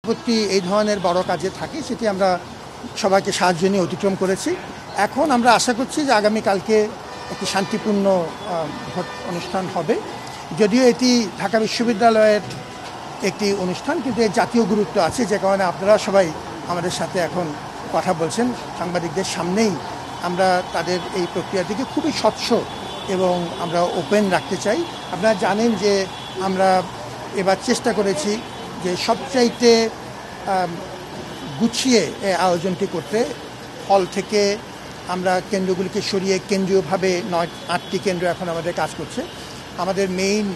প্রতি এই ধরনের বড় কাজে থাকি, সেটি আমরা সবাইকে সাহায্য নিয়ে অতিক্রম করেছি। এখন আমরা আশা করছি যে আগামীকালকে একটি শান্তিপূর্ণ ভোট অনুষ্ঠান হবে। যদিও এটি ঢাকা বিশ্ববিদ্যালয়ের একটি অনুষ্ঠান, কিন্তু এর জাতীয় গুরুত্ব আছে, যে কারণে আপনারা সবাই আমাদের সাথে এখন কথা বলছেন সাংবাদিকদের সামনেই। আমরা তাদের এই প্রক্রিয়াটিকে খুবই স্বচ্ছ এবং আমরা ওপেন রাখতে চাই। আপনারা জানেন যে আমরা এবার চেষ্টা করেছি যে সবচাইতে গুছিয়ে আয়োজনটি করতে। হল থেকে আমরা কেন্দ্রগুলিকে সরিয়ে কেন্দ্রীয়ভাবে 8টি কেন্দ্র এখন আমাদের কাজ করছে। আমাদের মেইন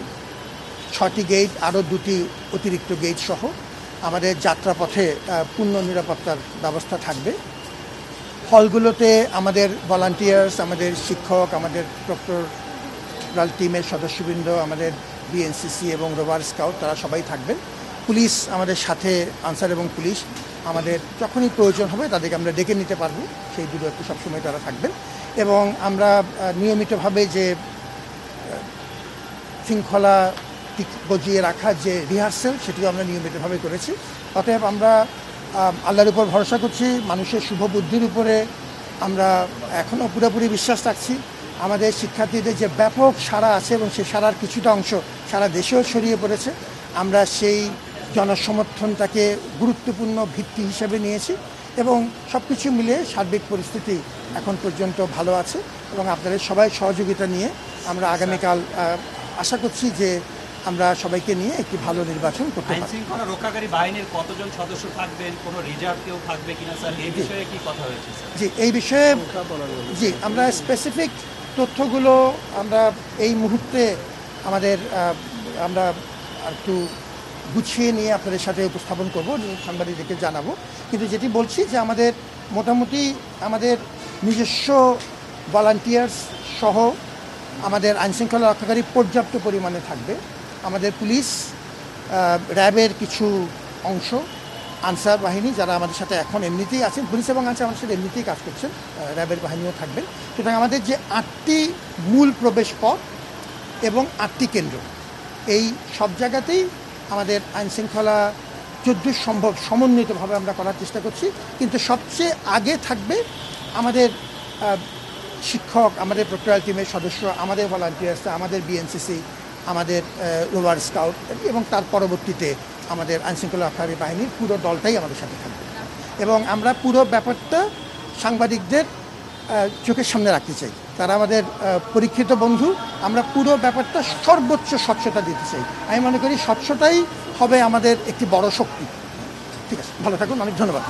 6টি গেট, আরও 2টি অতিরিক্ত গেট সহ আমাদের যাত্রাপথে পূর্ণ নিরাপত্তার ব্যবস্থা থাকবে। হলগুলোতে আমাদের ভলান্টিয়ার্স, আমাদের শিক্ষক, আমাদের প্রক্টরাল টিমের সদস্যবৃন্দ, আমাদের বিএনসিসি এবং রোভার স্কাউট, তারা সবাই থাকবেন। পুলিশ আমাদের সাথে, আনসার এবং পুলিশ আমাদের যখনই প্রয়োজন হবে তাদেরকে আমরা ডেকে নিতে পারবো, সেই দূরত্বে সবসময় তারা থাকবেন। এবং আমরা নিয়মিতভাবে যে শৃঙ্খলা বজিয়ে রাখার যে রিহার্সেল, সেটিও আমরা নিয়মিতভাবে করেছি। অতএব আমরা আল্লাহর উপর ভরসা করছি, মানুষের শুভ বুদ্ধির উপরে আমরা এখনও পুরোপুরি বিশ্বাস রাখছি। আমাদের শিক্ষার্থীদের যে ব্যাপক সাড়া আছে এবং সেই সাড়ার কিছুটা অংশ সারা দেশেও ছড়িয়ে পড়েছে, আমরা সেই জনসমর্থনটাকে গুরুত্বপূর্ণ ভিত্তি হিসেবে নিয়েছি এবং সব কিছু মিলিয়ে সার্বিক পরিস্থিতি এখন পর্যন্ত ভালো আছে এবং আপনাদের সবাই সহযোগিতা নিয়ে আমরা আগামীকাল আশা করছি যে আমরা সবাইকে নিয়ে একটি ভালো নির্বাচন করতে পারি। আইনশৃঙ্খলা রক্ষাকারী বাহিনীর কতজন সদস্য থাকবেন, কোনো রিজার্ভ কেউ থাকবে কিনা স্যার, এই বিষয়ে কি কথা হয়েছে? জি, এই বিষয়ে জি আমরা স্পেসিফিক তথ্যগুলো আমরা এই মুহূর্তে আমরা একটু গুছিয়ে নিয়ে আপনাদের সাথে উপস্থাপন করব, সাংবাদিকদেরকে জানাবো। কিন্তু যেটি বলছি যে আমাদের মোটামুটি আমাদের নিজস্ব ভলান্টিয়ার্স সহ আমাদের আইনশৃঙ্খলা রক্ষাকারী পর্যাপ্ত পরিমাণে থাকবে। আমাদের পুলিশ, র্যাবের কিছু অংশ, আনসার বাহিনী যারা আমাদের সাথে এখন এমনিতেই আছেন, পুলিশ এবং আনসার আমাদের সাথে এমনিতেই কাজ করছেন, র্যাবের বাহিনীও থাকবেন। সুতরাং আমাদের যে 8টি মূল প্রবেশ পথ এবং 8টি কেন্দ্র, এই সব জায়গাতেই আমাদের আইনশৃঙ্খলা যতদূর সম্ভব সমন্বিতভাবে আমরা করার চেষ্টা করছি। কিন্তু সবচেয়ে আগে থাকবে আমাদের শিক্ষক, আমাদের প্রক্টরাল টিমের সদস্য, আমাদের ভলান্টিয়ার্স, আমাদের বিএনসিসি, আমাদের রোভার স্কাউট এবং তার পরবর্তীতে আমাদের আইনশৃঙ্খলা রক্ষাকারী বাহিনীর পুরো দলটাই আমাদের সাথে থাকবে। এবং আমরা পুরো ব্যাপারটা সাংবাদিকদের চোখের সামনে রাখতে চাই। তারা আমাদের পরীক্ষিত বন্ধু। আমরা পুরো ব্যাপারটা সর্বোচ্চ স্বচ্ছতা দিতে চাই। আমি মনে করি স্বচ্ছতাই হবে আমাদের একটি বড় শক্তি। ঠিক আছে, ভালো থাকুন, অনেক ধন্যবাদ।